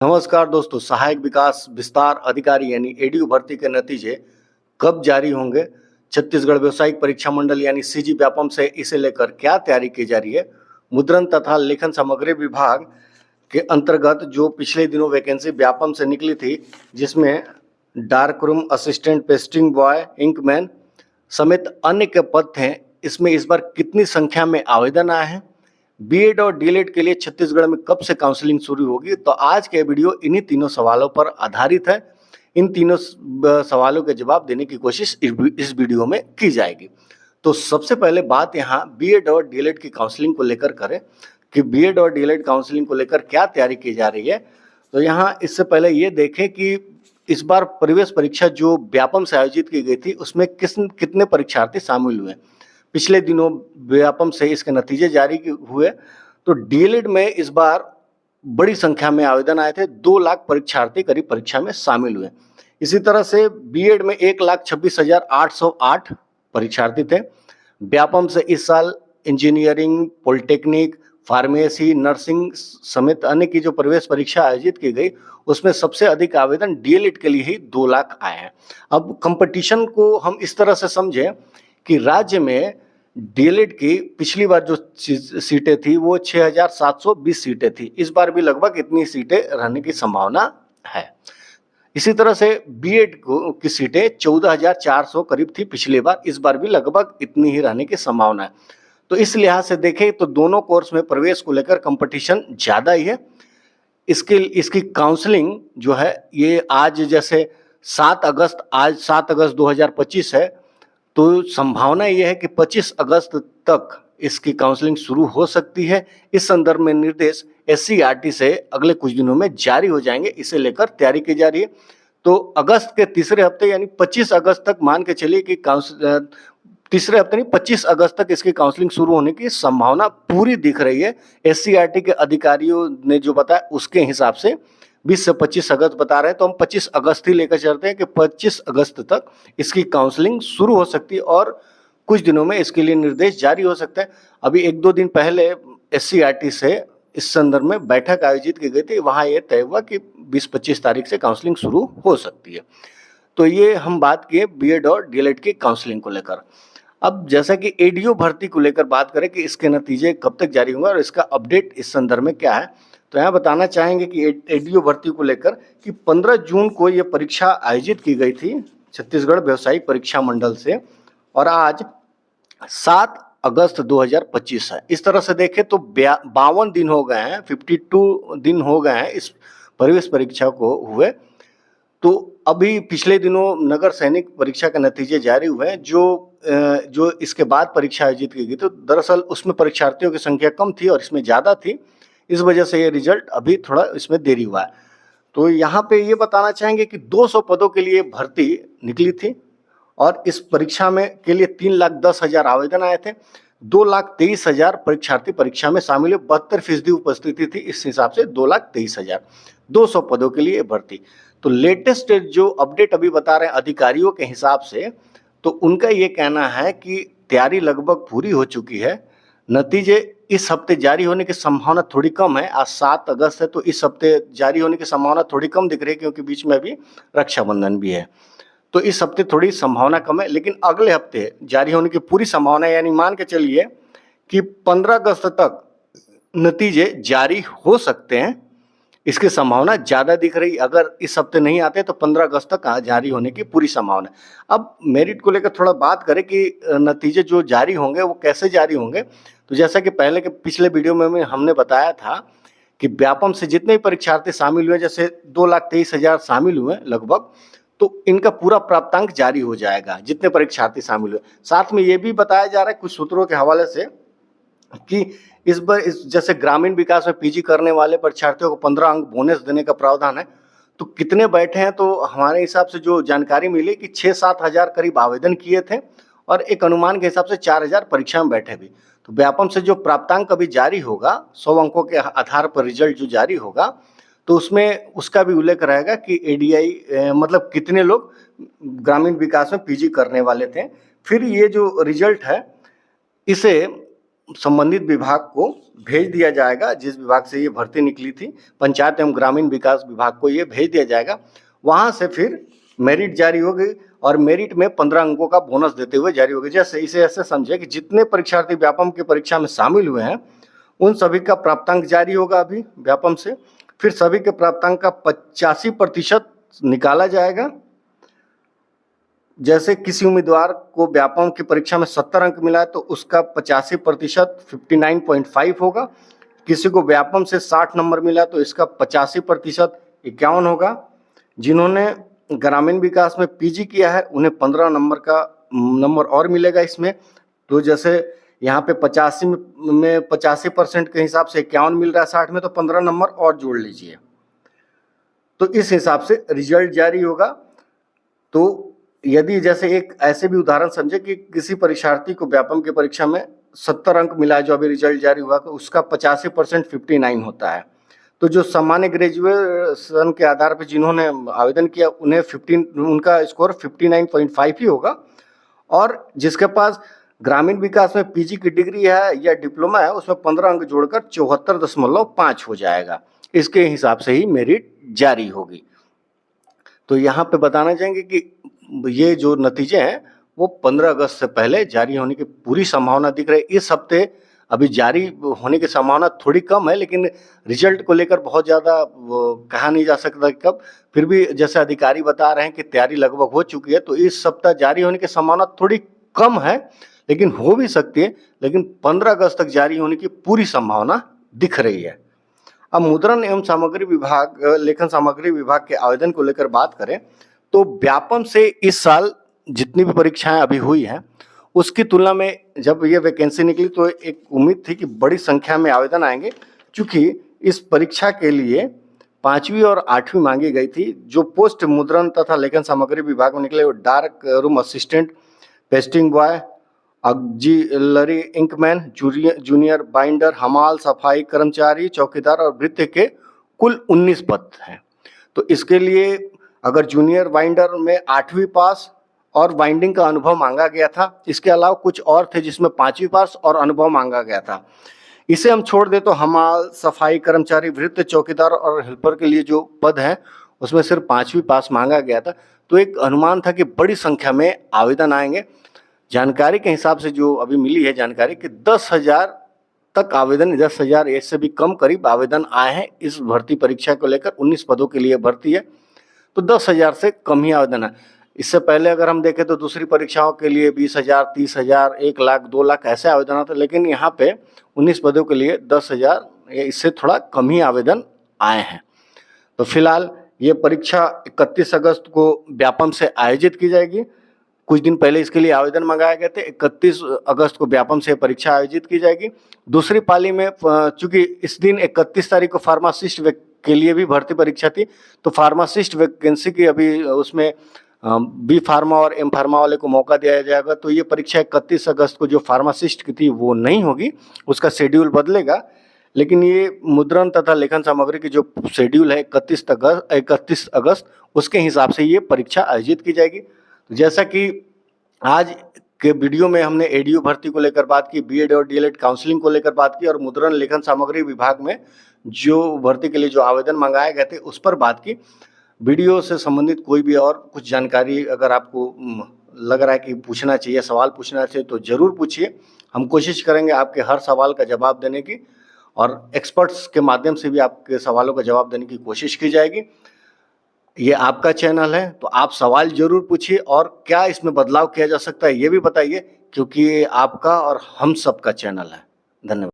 नमस्कार दोस्तों, सहायक विकास विस्तार अधिकारी यानी एडीयू भर्ती के नतीजे कब जारी होंगे? छत्तीसगढ़ व्यावसायिक परीक्षा मंडल यानी सीजी व्यापम से इसे लेकर क्या तैयारी की जा रही है? मुद्रण तथा लेखन सामग्री विभाग के अंतर्गत जो पिछले दिनों वैकेंसी व्यापम से निकली थी, जिसमें dark room assistant, pasting boy, inkman समेत अन्य के पद थे, इसमें इस बार कितनी संख्या में आवेदन आए हैं? बीएड और डीएलएड के लिए छत्तीसगढ़ में कब से काउंसलिंग शुरू होगी? तो आज के वीडियो इन्हीं तीनों सवालों पर आधारित है। इन तीनों सवालों के जवाब देने की कोशिश इस वीडियो में की जाएगी। तो सबसे पहले बात यहाँ बीएड और डीएलएड की काउंसलिंग को लेकर करें कि बीएड और डीएलएड काउंसलिंग को लेकर क्या तैयारी की जा रही है। तो यहाँ इससे पहले ये देखें कि इस बार प्रवेश परीक्षा जो व्यापम से आयोजित की गई थी, उसमें कितने परीक्षार्थी शामिल हुए। पिछले दिनों व्यापम से इसके नतीजे जारी हुए, तो डीएलएड में इस बार बड़ी संख्या में आवेदन आए थे। 2 लाख परीक्षार्थी करीब परीक्षा में शामिल हुए। इसी तरह से बीएड में 1,26,808 परीक्षार्थी थे। व्यापम से इस साल इंजीनियरिंग, पॉलिटेक्निक, फार्मेसी, नर्सिंग समेत अन्य की जो प्रवेश परीक्षा आयोजित की गई, उसमें सबसे अधिक आवेदन डीएलएड के लिए ही 2 लाख आए हैं। अब कंपटीशन को हम इस तरह से समझें कि राज्य में डीएलएड की पिछली बार जो सीटें थी वो 6,720 सीटें थी। इस बार भी लगभग इतनी सीटें रहने की संभावना है। इसी तरह से बीएड की सीटें 14,400 करीब थी पिछली बार, इस बार भी लगभग इतनी ही रहने की संभावना है। तो इस लिहाज से देखें तो दोनों कोर्स में प्रवेश को लेकर कंपटीशन ज़्यादा ही है। इसकी काउंसलिंग जो है ये आज जैसे 7 अगस्त 2025 है, तो संभावना ये है कि 25 अगस्त तक इसकी काउंसलिंग शुरू हो सकती है। इस संदर्भ में निर्देश एससीईआरटी से अगले कुछ दिनों में जारी हो जाएंगे, इसे लेकर तैयारी की जा रही है। तो अगस्त के तीसरे हफ्ते यानी 25 अगस्त तक मान के चलिए कि तीसरे हफ्ते नहीं 25 अगस्त तक इसकी काउंसलिंग शुरू होने की संभावना पूरी दिख रही है। एससीईआरटी के अधिकारियों ने जो बताया उसके हिसाब से 20 से 25 अगस्त बता रहे हैं, तो हम 25 अगस्त ही लेकर चलते हैं कि 25 अगस्त तक इसकी काउंसलिंग शुरू हो सकती है और कुछ दिनों में इसके लिए निर्देश जारी हो सकते हैं। अभी 1-2 दिन पहले एससीईआरटी से इस संदर्भ में बैठक आयोजित की गई थी, वहाँ ये तय हुआ कि 20-25 तारीख से काउंसलिंग शुरू हो सकती है। तो ये हम बात किए बीएड और डीएलएड की काउंसलिंग को लेकर। अब जैसा कि एडीओ भर्ती को लेकर बात करें कि इसके नतीजे कब तक जारी होंगे और इसका अपडेट इस संदर्भ में क्या है, तो यहाँ बताना चाहेंगे कि एडीओ भर्ती को लेकर कि 15 जून को ये परीक्षा आयोजित की गई थी छत्तीसगढ़ व्यावसायिक परीक्षा मंडल से, और आज 7 अगस्त 2025 है। इस तरह से देखें तो 52 दिन हो गए हैं, 52 दिन हो गए हैं इस प्रवेश परीक्षा को हुए। तो अभी पिछले दिनों नगर सैनिक परीक्षा के नतीजे जारी हुए हैं, जो इसके बाद परीक्षा आयोजित की गई, तो दरअसल उसमें परीक्षार्थियों की संख्या कम थी और इसमें ज़्यादा थी, इस वजह से ये रिजल्ट अभी थोड़ा इसमें देरी हुआ है। तो यहाँ पे ये बताना चाहेंगे कि 200 पदों के लिए भर्ती निकली थी और इस परीक्षा में के लिए 3,10,000 आवेदन आए थे। 2,23,000 परीक्षार्थी परीक्षा में शामिल हुए, 72% उपस्थिति थी, इस हिसाब से 2,23,000 200 पदों के लिए भर्ती। तो लेटेस्ट जो अपडेट अभी बता रहे हैं अधिकारियों के हिसाब से, तो उनका ये कहना है कि तैयारी लगभग पूरी हो चुकी है। नतीजे इस हफ्ते जारी होने की संभावना थोड़ी कम है। आज 7 अगस्त है, तो इस हफ्ते जारी होने की संभावना थोड़ी कम दिख रही है, क्योंकि बीच में अभी रक्षाबंधन भी है। तो इस हफ्ते थोड़ी संभावना कम है, लेकिन अगले हफ्ते जारी होने की पूरी संभावना है। यानी मान के चलिए कि 15 अगस्त तक नतीजे जारी हो सकते हैं, इसकी संभावना ज़्यादा दिख रही। अगर इस हफ्ते नहीं आते तो 15 अगस्त तक जारी होने की पूरी संभावना है। अब मेरिट को लेकर थोड़ा बात करें कि नतीजे जो जारी होंगे वो कैसे जारी होंगे। तो जैसा कि पहले के पिछले वीडियो में हमने बताया था कि व्यापम से जितने भी परीक्षार्थी शामिल हुए, जैसे 2,23,000 शामिल हुए लगभग, तो इनका पूरा प्राप्तांक जारी हो जाएगा जितने परीक्षार्थी शामिल हुए। साथ में ये भी बताया जा रहा है कुछ सूत्रों के हवाले से कि इस बार जैसे ग्रामीण विकास में पीजी करने वाले परीक्षार्थियों को 15 अंक बोनस देने का प्रावधान है। तो कितने बैठे हैं, तो हमारे हिसाब से जो जानकारी मिली कि 6-7 हज़ार करीब आवेदन किए थे और एक अनुमान के हिसाब से 4,000 परीक्षा में बैठे भी। तो व्यापम से जो प्राप्तांक अभी जारी होगा 100 अंकों के आधार पर रिजल्ट जो जारी होगा, तो उसमें उसका भी उल्लेख रहेगा कि एडीआई मतलब कितने लोग ग्रामीण विकास में पीजी करने वाले थे। फिर ये जो रिजल्ट है इसे संबंधित विभाग को भेज दिया जाएगा, जिस विभाग से ये भर्ती निकली थी, पंचायत एवं ग्रामीण विकास विभाग को ये भेज दिया जाएगा। वहाँ से फिर मेरिट जारी होगी और मेरिट में 15 अंकों का बोनस देते हुए जारी होगी। जैसे इसे ऐसे समझे कि जितने परीक्षार्थी व्यापम की परीक्षा में शामिल हुए हैं उन सभी का प्राप्तांक जारी होगा अभी व्यापम से, फिर सभी के प्राप्तांक का 85% निकाला जाएगा। जैसे किसी उम्मीदवार को व्यापम की परीक्षा में 70 अंक मिला है तो उसका 85% 59.5 होगा। किसी को व्यापम से 60 नंबर मिला तो इसका 85% 51 होगा। जिन्होंने ग्रामीण विकास में पीजी किया है उन्हें 15 नंबर और मिलेगा इसमें। तो जैसे यहाँ पे 85% के हिसाब से 51 मिल रहा है, 60 में तो 15 नंबर और जोड़ लीजिए, तो इस हिसाब से रिजल्ट जारी होगा। तो यदि जैसे एक ऐसे भी उदाहरण समझे कि किसी परीक्षार्थी को व्यापम की परीक्षा में 70 अंक मिला है, जो अभी रिजल्ट जारी हुआ, तो उसका 85% 59 होता है। तो जो सामान्य ग्रेजुएशन के आधार पर जिन्होंने आवेदन किया उनका स्कोर 59.5 ही होगा। और जिसके पास ग्रामीण विकास में पीजी की डिग्री है या डिप्लोमा है उसमें 15 अंक जोड़कर 74.5 हो जाएगा। इसके हिसाब से ही मेरिट जारी होगी। तो यहाँ पे बताना चाहेंगे कि ये जो नतीजे हैं वो 15 अगस्त से पहले जारी होने की पूरी संभावना दिख रही है। इस हफ्ते अभी जारी होने की संभावना थोड़ी कम है, लेकिन रिजल्ट को लेकर बहुत ज़्यादा कहा नहीं जा सकता कब। फिर भी जैसे अधिकारी बता रहे हैं कि तैयारी लगभग हो चुकी है, तो इस सप्ताह जारी होने की संभावना थोड़ी कम है, लेकिन हो भी सकती है। लेकिन 15 अगस्त तक जारी होने की पूरी संभावना दिख रही है। अब मुद्रण एवं सामग्री विभाग, लेखन सामग्री विभाग के आवेदन को लेकर बात करें तो व्यापम से इस साल जितनी भी परीक्षाएं अभी हुई हैं उसकी तुलना में जब ये वैकेंसी निकली तो एक उम्मीद थी कि बड़ी संख्या में आवेदन आएंगे, क्योंकि इस परीक्षा के लिए 5वीं और 8वीं मांगी गई थी। जो पोस्ट मुद्रण तथा लेखन सामग्री विभाग में निकले वो dark room assistant, pasting boy, auxiliary inkman, junior binder, हमाल, सफाई कर्मचारी, चौकीदार और भृत्य के कुल 19 पद हैं। तो इसके लिए अगर जूनियर बाइंडर में 8वीं पास और बाइंडिंग का अनुभव मांगा गया था, इसके अलावा कुछ और थे जिसमें 5वीं पास और अनुभव मांगा गया था। इसे हम छोड़ दें तो हमाल, सफाई कर्मचारी, भृत्य, चौकीदार और हेल्पर के लिए जो पद हैं उसमें सिर्फ 5वीं पास मांगा गया था। तो एक अनुमान था कि बड़ी संख्या में आवेदन आएंगे। जानकारी के हिसाब से जो अभी मिली है जानकारी कि 10,000 तक आवेदन, 10,000 इससे भी कम करीब आवेदन आए हैं इस भर्ती परीक्षा को लेकर। 19 पदों के लिए भर्ती है, तो 10,000 से कम ही आवेदन है। इससे पहले अगर हम देखें तो दूसरी परीक्षाओं के लिए 20,000, 30,000, 1 लाख, 2 लाख ऐसे आवेदन आते, लेकिन यहाँ पे 19 पदों के लिए 10,000, इससे थोड़ा कम ही आवेदन आए हैं। तो फिलहाल ये परीक्षा 31 अगस्त को व्यापम से आयोजित की जाएगी। कुछ दिन पहले इसके लिए आवेदन मंगाए गए थे। 31 अगस्त को व्यापम से परीक्षा आयोजित की जाएगी। दूसरी पाली में चूंकि इस दिन 31 तारीख को फार्मासिस्ट के लिए भी भर्ती परीक्षा थी, तो फार्मासिस्ट वैकेंसी की अभी उसमें बी फार्मा और एम फार्मा वाले को मौका दिया जाएगा। तो ये परीक्षा 31 अगस्त को जो फार्मासिस्ट की थी वो नहीं होगी, उसका शेड्यूल बदलेगा। लेकिन ये मुद्रण तथा लेखन सामग्री की जो शेड्यूल है 31 अगस्त उसके हिसाब से ये परीक्षा आयोजित की जाएगी। जैसा कि आज के वीडियो में हमने एडीयू भर्ती को लेकर बात की, बीएड और डीएलएड काउंसलिंग को लेकर बात की, और मुद्रण लेखन सामग्री विभाग में जो भर्ती के लिए जो आवेदन मंगाए गए थे उस पर बात की। वीडियो से संबंधित कोई भी और कुछ जानकारी अगर आपको लग रहा है कि पूछना चाहिए, सवाल पूछना चाहिए, तो ज़रूर पूछिए। हम कोशिश करेंगे आपके हर सवाल का जवाब देने की, और एक्सपर्ट्स के माध्यम से भी आपके सवालों का जवाब देने की कोशिश की जाएगी। ये आपका चैनल है, तो आप सवाल जरूर पूछिए, और क्या इसमें बदलाव किया जा सकता है ये भी बताइए, क्योंकि ये आपका और हम सबका चैनल है। धन्यवाद।